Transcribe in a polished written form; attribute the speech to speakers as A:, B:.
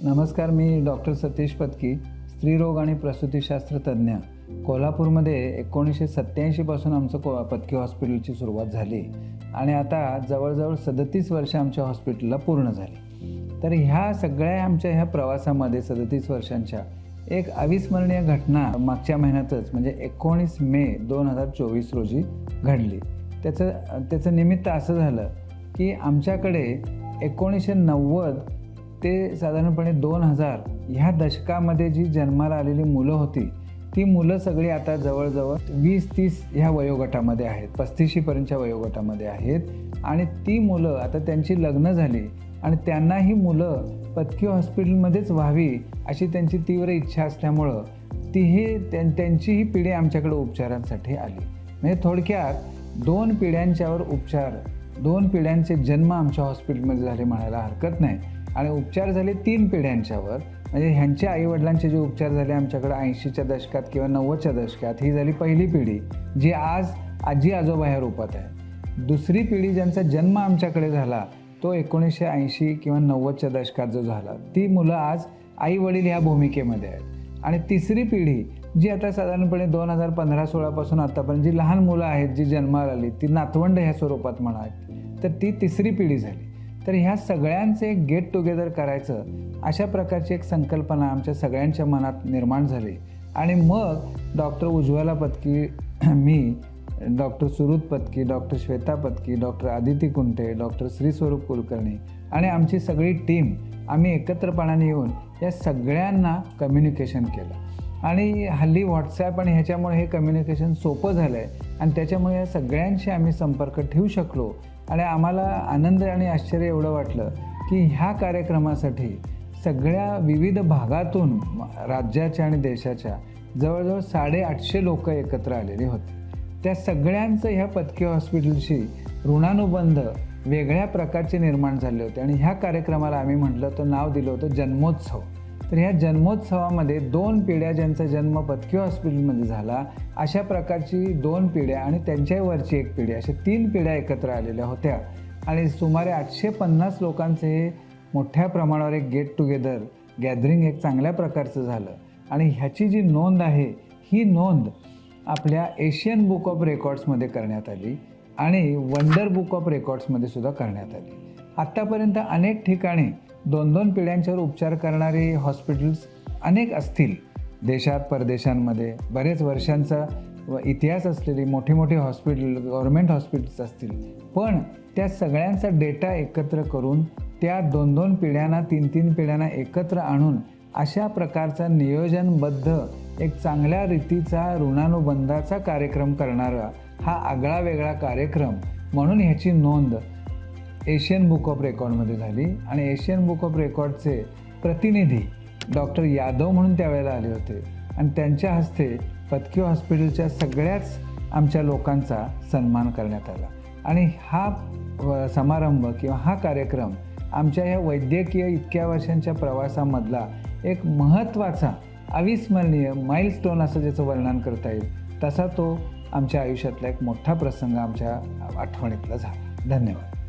A: नमस्कार, मी डॉक्टर सतीश पत्की, स्त्रीरोग आणि प्रसूतीशास्त्र तज्ज्ञ. कोल्हापूरमध्ये 1987 पासून आमचं पत्की हॉस्पिटलची सुरुवात झाली आणि आता जवळजवळ 37 वर्ष आमच्या हॉस्पिटलला पूर्ण झाली. तर ह्या सगळ्या आमच्या ह्या प्रवासामध्ये 37 वर्षांच्या एक अविस्मरणीय घटना मागच्या महिन्यातच म्हणजे 19 मे 2024 रोजी घडली. त्याचं निमित्त असं झालं की आमच्याकडे 1990 ते साधारणपणे 2000 ह्या दशकामध्ये जी जन्माला आलेली मुलं होती, ती मुलं सगळी आता जवळजवळ 20-30 ह्या वयोगटामध्ये आहेत, 35पर्यंतच्या वयोगटामध्ये आहेत आणि ती मुलं आता त्यांची लग्न झाली आणि त्यांना ही मुलं पत्की हॉस्पिटलमध्येच व्हावी अशी त्यांची तीव्र इच्छा असल्यामुळं त्यांची ही पिढी आमच्याकडे उपचारांसाठी आली. म्हणजे थोडक्यात 2 पिढ्यांच्यावर उपचार, 2 पिढ्यांचे जन्म आमच्या हॉस्पिटलमध्ये झाले म्हणायला हरकत नाही आणि उपचार झाले 3 पिढ्यांच्यावर. म्हणजे ह्यांच्या आईवडिलांचे जे उपचार झाले आमच्याकडे 80च्या दशकात किंवा 90च्या दशकात, ही झाली पहिली पिढी जी आज आजी आजोबा ह्या रूपात आहे. दुसरी पिढी ज्यांचा जन्म आमच्याकडे झाला तो 1980 किंवा 90च्या दशकात जो झाला, ती मुलं आज आई वडील ह्या भूमिकेमध्ये आहेत. आणि तिसरी पिढी जी आता साधारणपणे 2015-16 पासून आतापर्यंत जी लहान मुलं आहेत जी जन्माला आली, ती नातवंड ह्या स्वरूपात म्हणा, तर ती तिसरी पिढी झाली. तर ह्या सगळ्यांचे एक गेट टुगेदर करायचं अशा प्रकारची एक संकल्पना आमच्या सगळ्यांच्या मनात निर्माण झाली. आणि मग डॉक्टर उज्ज्वला पत्की, मी, doctor Surut Patki, doctor Shweta Patki, doctor Aditi Kunte, doctor Shriswarup Kulkarni आणि आमची सगळी टीम आम्ही एकत्रपणाने येऊन या सगळ्यांना कम्युनिकेशन केलं. आणि हल्ली व्हॉट्सॲप आणि ह्याच्यामुळे हे कम्युनिकेशन सोपं झालं आहे आणि त्याच्यामुळे या सगळ्यांशी आम्ही संपर्क ठेवू शकलो. आणि आम्हाला आनंद आणि आश्चर्य एवढं वाटलं की ह्या कार्यक्रमासाठी सगळ्या विविध भागातून राज्याच्या आणि देशाच्या जवळजवळ 850 लोक एकत्र आलेली होती. त्या सगळ्यांचं ह्या पत्की हॉस्पिटलशी ऋणानुबंध वेगळ्या प्रकारचे निर्माण झाले होते आणि ह्या कार्यक्रमाला आम्ही म्हटलं तर नाव दिलं होतं जन्मोत्सव. तर ह्या जन्मोत्सवामध्ये 2 पिढ्या ज्यांचा जन्म पत्की हॉस्पिटलमध्ये झाला अशा प्रकारची 2 पिढ्या आणि त्यांच्यावरची 1 पिढी अशा 3 पिढ्या एकत्र आलेल्या होत्या आणि सुमारे 850 लोकांचे हे मोठ्या प्रमाणावर एक गेट टुगेदर गॅदरिंग एक चांगल्या प्रकारचं झालं. आणि ह्याची जी नोंद आहे ही नोंद आपल्या एशियन बुक ऑफ रेकॉर्ड्समध्ये करण्यात आली आणि वंडर बुक ऑफ रेकॉर्ड्समध्ये सुद्धा करण्यात आली. आत्तापर्यंत अनेक ठिकाणी 2-2 पिढ्यांच्यावर उपचार करणारे हॉस्पिटल्स अनेक असतील, देशात परदेशांमध्ये बरेच वर्षांचा इतिहास असलेली मोठी मोठी हॉस्पिटल, गव्हर्मेंट हॉस्पिटल्स असतील. पण त्या सगळ्यांचा डेटा एकत्र करून त्या 2-2 पिढ्यांना, 3-3 पिढ्यांना एकत्र आणून अशा प्रकारचा नियोजनबद्ध एक चांगल्या रीतीचा ऋणानुबंधाचा कार्यक्रम करणारा हा आगळा वेगळा कार्यक्रम म्हणून ह्याची नोंद एशियन बुक ऑफ रेकॉर्डमध्ये झाली. आणि एशियन बुक ऑफ रेकॉर्डचे प्रतिनिधी डॉक्टर यादव म्हणून त्यावेळेला आले होते आणि त्यांच्या हस्ते पत्की हॉस्पिटलच्या सगळ्याच आमच्या लोकांचा सन्मान करण्यात आला. आणि हा समारंभ किंवा हा कार्यक्रम आमच्या ह्या वैद्यकीय इतक्या वर्षांच्या प्रवासामधला एक महत्त्वाचा अविस्मरणीय माइलस्टोन असं ज्याचं वर्णन करता येईल तसा तो आमच्या आयुष्यातला एक मोठा प्रसंग आमच्या आठवणीतला झाला. धन्यवाद.